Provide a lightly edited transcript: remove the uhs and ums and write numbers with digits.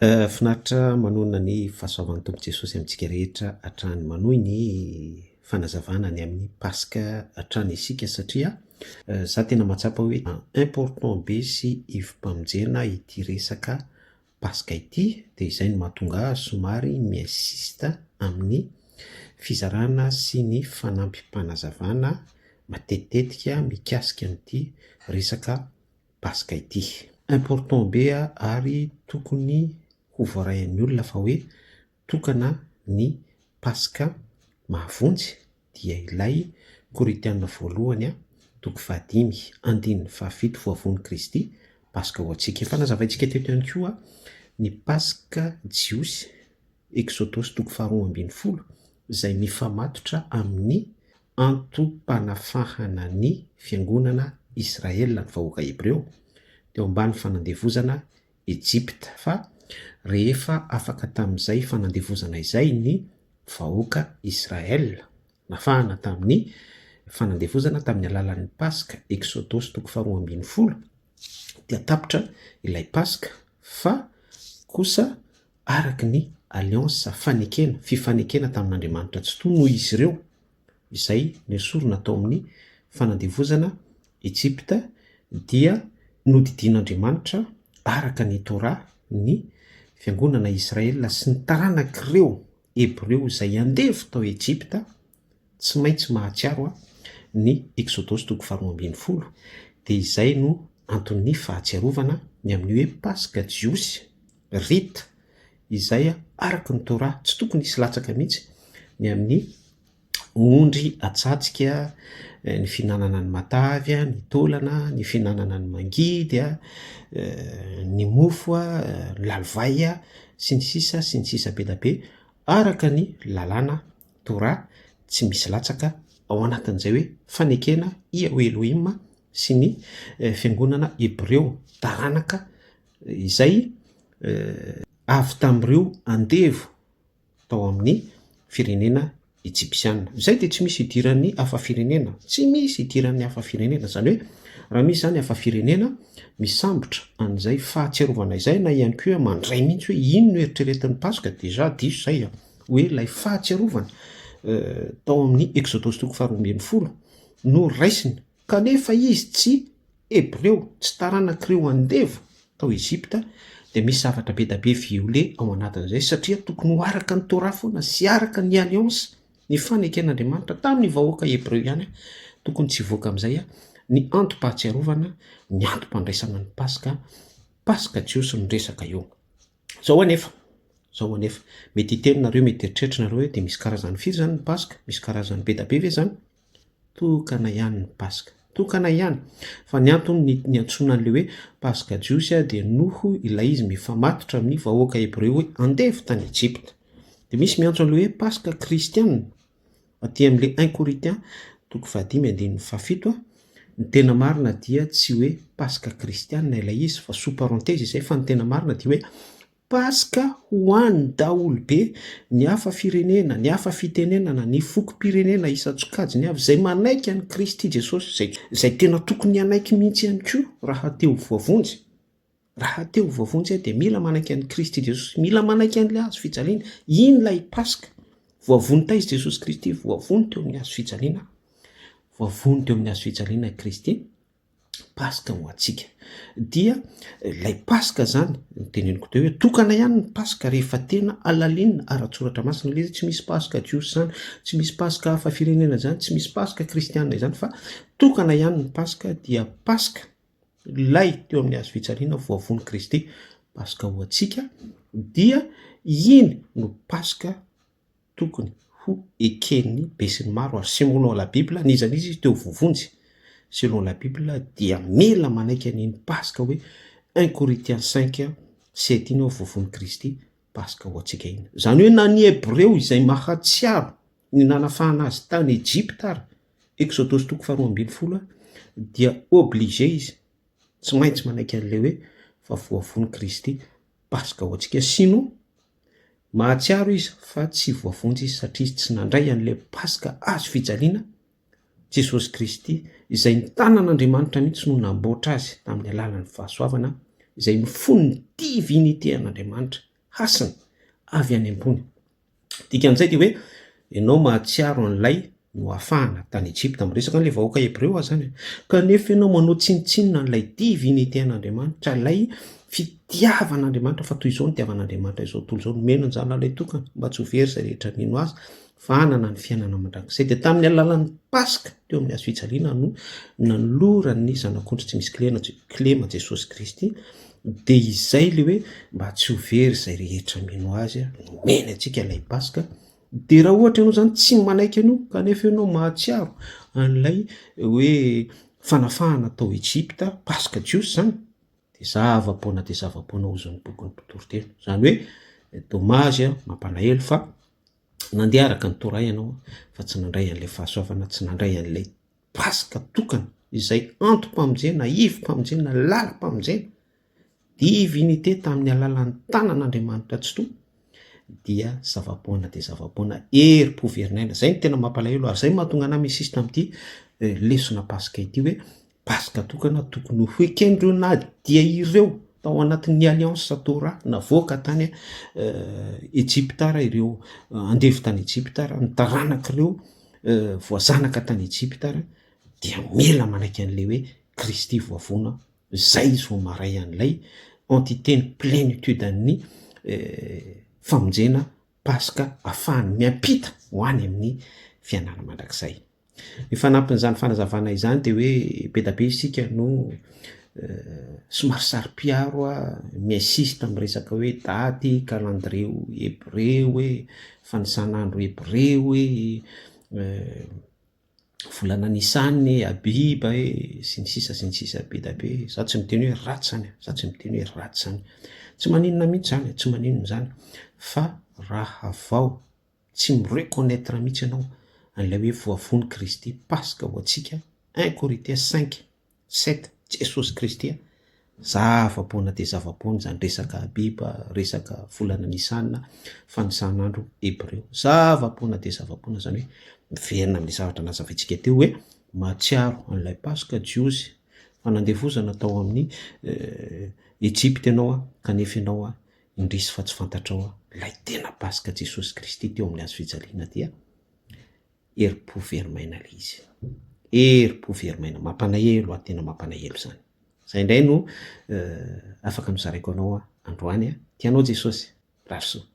Finaritra manonona ny fahasoavan'ny tompo Jesosy amintsika rehetra hatrany manohy ny fanazavana ny amin'ny Paska hatrany isika satria za tena mahatsapa hoe important be sy ivom-pamonjena ity resaka Paska ity, dia izay no mahatonga somary miaisista amin'ny fizarana sy ny fanampim-panazavana matetitetika mikasika amin'ity resaka Paska ity. Important be ary tokony ho voarayan'ny olona fa hoe tokana ny Paska mahavonjy dia ilay Korinthiana voalohany 5:7 voavony Kristy Paska ho antsika. Efa nazavaintsika teto ihany koa ny Paska Jiosy Exodosy 2:20 izay mifamatotra amin'ny antom-panafahana ny fiangonana Israela ny vahoaka Hebreo teo ambany fanandevozana Ejipta, fa rehefa afaka tamin'izay fanandevozana izay ny vahoaka Israela, nafahana tamin'ny fanandevozana tamin'ny alalan'ny Paska Exodosy 2:20 dia tapitra ilay Paska, fa kosa araka ny alliance fifanekena tamin'Andriamanitra tsy toy noho izy ireo izay nesorina tao amin'ny fanandevozana Ejipta dia nodidian'Andriamanitra araka ny Torah ny fiangonana Israela sy ny taranak'ireo Hebreo izay andevy tao Ejipta tsy maintsy mahatsiaro ny Exodosy 2:20 dia izay no anton'ny fahatsiarovana ny amin'ny hoe Paska Jiosy rita izay araka ny Torah tsy tokony hisy latsaka mihitsy ny amin'ny ondry atsatsika, ny finanana ny matavy, ny taolana, ny finanana ny mangidy, ny mofo, ny lalivay sy ny sisa be da be araka ny lalàna Torah, tsy misy latsaka ao anatin'izay hoe fanekena Yahweh Elohim sy ny fiangonana Hebreo taranaka izay avy tamin'ireo andevo tao amin'ny firenena Egyptiana. Izay dia tsy misy idiran'ny hafa firenena, tsy misy idiran'ny hafa firenena, zany hoe raha misy zany hafa firenena misambotra an'izay fahatsiarovana izay na ihany koa mandray mihitsy hoe ino no eritreretin'ny Paska, deja diso zay hoe ilay fahatsiarovana tao amin'ny Exodosy 2:20 no raisiny, kanefa izy tsy Hebreo, tsy taranak'ireo andevo tao Ejipta, dia misy zavatra be da be viole ao anatin'izay satria tokony ho araka ny Torah foana sy araka ny alliance ny faneken'Andriamanitra tamin'ny vahoaka Hebreo ihany, tokony tsy voaka amin'izay ny antom-pahatsiarovana, ny antom-pandraisana ny Paska Jiosy no resaka eo. Zao anefa mety hitenonareo, mety eritreretinareo hoe dia misy karazany firy zany ny Paska, misy karazany be da be ve zany? Tokana ihany ny Paska, tokana ihany, fa ny antony ny antsoina an'ilay hoe Paska Jiosy dia noho ilay izy mifamatotra amin'ny vahoaka Hebreo hoe andevy tany Ejipta. Dia misy miantso an'ilay hoe Paska Kristianina aty amin'ilay 1 Korinthiens 5:7 ny tena marina dia tsy hoe Paska Kristianina ilay izy fa sous parenthèse izay, fa ny tena marina dia hoe Paska ho an'ny daholo be ny hafa firenena, ny hafa fitenenana, ny fokom-pirenena isan-tsokajiny ny avy izay manaiky an'i Kristy Jesosy, izay tena tokony hanaiky mihitsy ihany koa raha teo voavonjy. Raha teo voavonjy dia mila manaiky an'i Kristy Jesosy, mila manaiky an'ilay hazo fijaliana. Ino ilay Paska? Voavony taizy Jesosy Kristy, voavony teo amin'ny hazo fijaliana. Voavony teo amin'ny hazo fijaliana i Kristy, Paska ho antsika. Dia ilay Paska zany ny teneniko teo hoe tokana ihany ny Paska rehefa tena alalinina ara-tsoratra masina, ilay tsy misy Paska Jiosy zany, tsy misy Paska hafa firenena zany, tsy misy Paska Kristianina izany, fa tokana ihany ny Paska dia Paska ilay teo amin'ny hazo fijaliana, voavony Kristy, Paska ho antsika. Dia ino no Paska tokony ho eken'ny be sy ny maro, ary selon la Bible nizany izy teo vovonjy, selon la Bible dia mila manaiky an'iny Paska hoe 1 Corinthiens 5:7 voavony Kristy, Paska ho antsika iny. Zany hoe na ny Hebreo izay mahatsiaro ny nanafahana azy tany Ejipta ary Exodosy 2:20 dia obligé izy tsy maintsy manaiky an'ilay hoe fa voavony Kristy, Paska ho antsika. Sino mahatsiaro izy fa tsy voavonjy izy satria izy tsy nandray an'ilay Paska azo fijaliana Jesosy Kristy izay ny tanan'Andriamanitra mihitsy no namboatra azy tamin'ny alalan'ny fahasoavana izay mifono ny divinité an'Andriamanitra hasiny avy any ambony. Dikan'izay de hoe ianao mahatsiaro an'ilay no afahana tany Ejipta miresaka an'ilay vahoaka Hebreo zany. Kanefa ianao manao tsinitsinina an'ilay divinité an'Andriamanitra, ilay fitiavan'Andriamanitra fa toy izao ny tiavan'Andriamanitra izao tontolo izao nomena ny zanany tokana mba tsy ho very izay rehetra mino azy fa hanana ny fiainana mandrakizay. De tamin'ny alalan'ny Paska teo amin'ny hazo fijaliana no nanoloran'ny zanak'ondry tsy misy kilema Jesosy Kristy. De izay le hoe mba tsy ho very izay rehetra mino azy nomeny antsika ilay Paska. De raha ohatra ianao zany tsy manaiky anio kanefa ianao mahatsiaro an'ilay hoe fanafahana tao Ejipta, Paska Jiosy zany, de zava-poana ozon'ny bokin'ny mpitory-teny. Zany hoe dommage mampalahelo fa nandeha araka ny toray ianao fa tsy nandray an'ilay fahasoavana, tsy nandray an'ilay Paska tokana izay antom-pamonjena, ivo-pamonjena, lalam-pamonjena, divinité tamin'ny alalan'ny tanan'Andriamanitra tsy to, dia zava-poana de zava-poana eri-poverinena. Zay ny tena mampalahelo ary zay mahatonga anahy misisitra amin'ity lesona Paska ity hoe Paska tokana tokony ho eken'ireo na dia ireo tao anatin'ny alliance Torah navoaka tany Ejipta ra ireo andevy tany Ejipta ra ny taranak'ireo voazanaka tany Ejipta ra dia mila manaiky an'ilay hoe Kristy voavoana, zay izy vao maray an'ilay entité-ny plénitude an'ny famonjena Paska ahafahany miampita ho any amin'ny fiainana mandrakizay. Ny fanampin'izany fanazavana izany de hoe be da be isika no somary saro-piaro miaisisitra miresaka hoe daty, calendrier Hebreo, hoe fanisan'andro Hebreo, hoe volana Nisany, Abiba, sy ny sisa be da be. Za tsy miteny hoe ratsy zany, tsy maninona mihitsy zany, tsy maninona zany, fa raha vao tsy mireconnaître mihitsy ianao an'ilay hoe voavony Kristy Paska ho antsika 1 Corinthiens 5:7 Jesosy Kristy, zava-poana de zava-poana zany resaka Abiba, resaka volana Nisana, fanisan'andro Hebreo, zava-poana de zava-poana zany hoe miverina amin'ilay zavatra nazavaintsika teo hoe mahatsiaro an'ilay Paska Jiosy fanandevozana tao amin'ny Ejipta ianao kanefa ianao indrisy fa tsy fantatrao ilay tena Paska Jesosy Kristy teo amin'ny hazo fijaliana dia eri-poverimaina ilay izy. Eri-poverimaina, mampanahelo tena mampanahelo zany. Zay indray no afaka nozaraiko anao androany. Tianao Jesosy? Rahasoa.